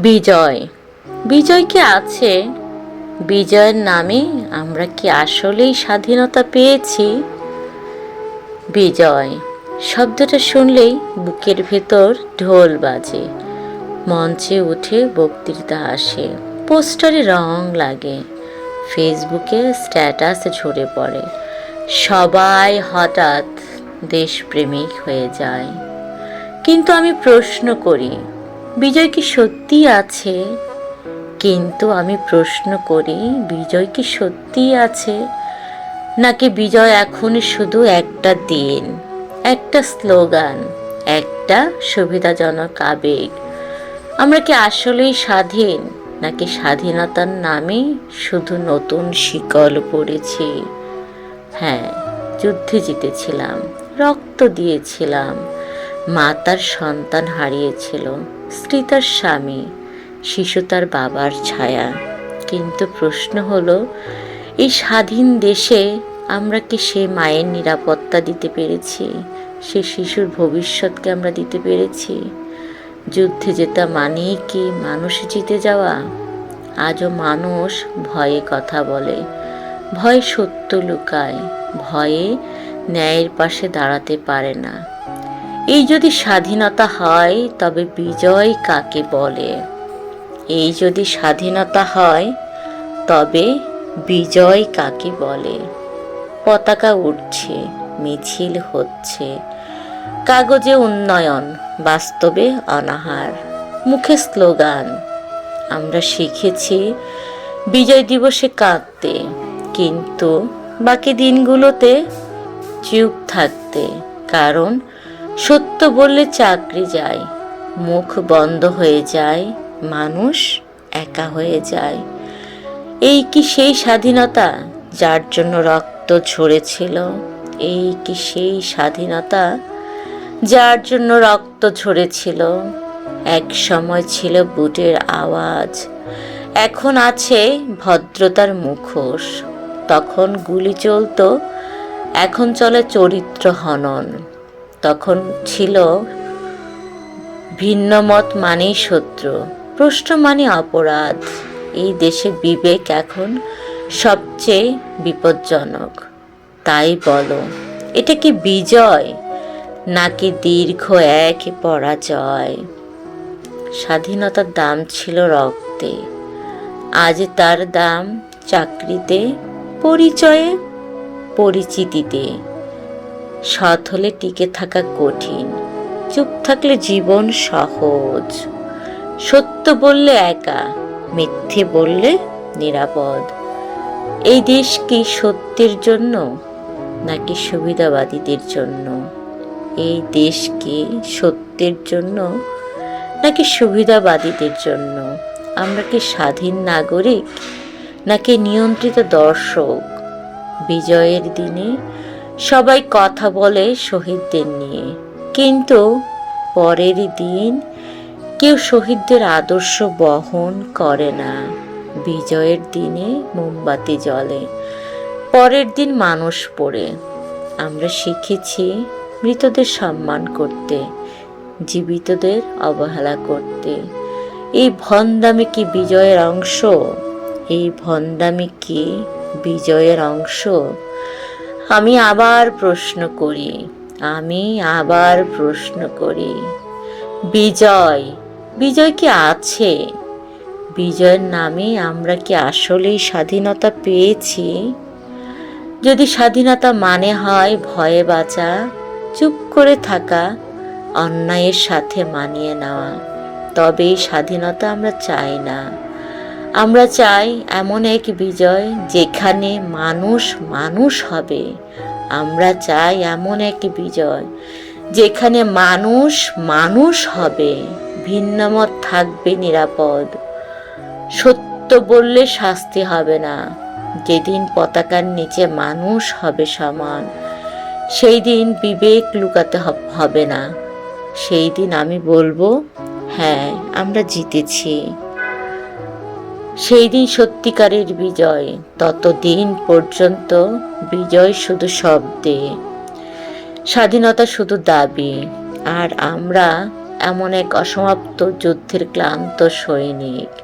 বিজয়, বিজয় কি আছে? বিজয়ের নামে আমরা কি আসলেই স্বাধীনতা পেয়েছি? বিজয় শব্দটা শুনলেই বুকের ভেতর ঢোল বাজে, মঞ্চে উঠে বক্তৃতা আসে, পোস্টারে রং লাগে, ফেসবুকে স্ট্যাটাস ঝরে পড়ে, সবাই হঠাৎ দেশপ্রেমিক হয়ে যায়। কিন্তু আমি প্রশ্ন করি, বিজয় কি সত্যি আছে? কিন্তু আমি প্রশ্ন করি, বিজয় কি সত্যিই আছে, নাকি বিজয় এখন শুধু একটা দিন, একটা স্লোগান, একটা সুবিধাজনক আবেগ? আমরা কি আসলেই স্বাধীন, নাকি স্বাধীনতার নামে শুধু নতুন শিকল পড়েছি? হ্যাঁ, যুদ্ধে জিতেছিলাম, রক্ত দিয়েছিলাম, মা তার সন্তান হারিয়েছিল, স্ত্রী তার স্বামী, শিশু তার বাবার ছায়া। কিন্তু প্রশ্ন হলো, এই স্বাধীন দেশে আমরা কি সে মায়ের নিরাপত্তা দিতে পেরেছি? সে শিশুর ভবিষ্যৎকে আমরা দিতে পেরেছি? যুদ্ধে জেতা মানেই কি মানুষ জিতে যাওয়া? আজও মানুষ ভয়ে কথা বলে, ভয়ে সত্য লুকায়, ভয়ে ন্যায়ের পাশে দাঁড়াতে পারে না। এই যদি স্বাধীনতা হয়, তবে বিজয় কাকে বলে? এই যদি স্বাধীনতা হয়, তবে বিজয় কাকে বলে? পতাকা উঠছে, মিছিল হচ্ছে, কাগজে উন্নয়ন, বাস্তবে অনাহার, মুখে স্লোগান। আমরা শিখেছি বিজয় দিবসে কাঁদতে, কিন্তু বাকি দিনগুলোতে চুপ থাকতে। কারণ সত্য বললে চাকরি যায়, মুখ বন্ধ হয়ে যায়, মানুষ একা হয়ে যায়। এই কি সেই স্বাধীনতা যার জন্য রক্ত ঝরেছিল? এই কি সেই স্বাধীনতা যার জন্য রক্ত ঝরেছিল? এক সময় ছিল বুটের আওয়াজ, এখন আছে ভদ্রতার মুখোশ। তখন গুলি চলতো, এখন চলে চরিত্র হনন। তখন ছিল ভিন্নমত মানেই শত্রু, প্রশ্ন মানে অপরাধ। এই দেশে বিবেক এখন সবচেয়ে বিপজ্জনক। তাই বলো, এটা কি বিজয়, নাকি দীর্ঘ এক পরাজয়? স্বাধীনতার দাম ছিল রক্তে, আজ তার দাম চাকরিতে, পরিচয়ে, পরিচিতিতে। সৎ হলে টিকে থাকা কঠিন, চুপ থাকলে জীবন সহজ। সত্য বললে একা, মিথ্যে বললে নিরাপদ। এই দেশ কি সত্যের জন্য, নাকি সুবিধাবাদীদের জন্য? এই দেশ কি সত্যের জন্য, নাকি সুবিধাবাদীদের জন্য? আমরা কি স্বাধীন নাগরিক, নাকি নিয়ন্ত্রিত দর্শক? বিজয়ের দিনে সবাই কথা বলে শহীদদের নিয়ে, কিন্তু পরের দিন কেউ শহীদদের আদর্শ বহন করে না। বিজয়ের দিনে মোমবাতি জ্বলে, পরের দিন মানুষ পড়ে। আমরা শিখেছি মৃতদের সম্মান করতে, জীবিতদের অবহেলা করতে। এই ভন্ডামি কি বিজয়ের অংশ? এই ভন্ডামি কি বিজয়ের অংশ? আমি আবার প্রশ্ন করি, বিজয়, বিজয় কি আছে? বিজয়ের নামে আমরা কি আসলেই স্বাধীনতা পেয়েছি? যদি স্বাধীনতা মানে হয় ভয়ে বাঁচা, চুপ করে থাকা, অন্যায়ের সাথে মানিয়ে নেওয়া, তবে এই স্বাধীনতা আমরা চাই না। আমরা চাই এমন এক বিজয় যেখানে মানুষ মানুষ হবে। আমরা চাই এমন এক বিজয় যেখানে মানুষ মানুষ হবে, ভিন্নমত থাকবে নিরাপদ। সত্য বললে শাস্তি হবে না। যেদিন পতাকার নিচে মানুষ হবে সমান, সেই দিন বিবেক লুকাতে হবে না। সেই দিন আমি বলবো, হ্যাঁ, আমরা জিতেছি। সেই দিন সত্যিকারের বিজয়। ততদিন পর্যন্ত বিজয় শুধু শব্দে, স্বাধীনতা শুধু দাবি, আর আমরা এমন এক অসমাপ্ত যুদ্ধের ক্লান্ত সৈনিক।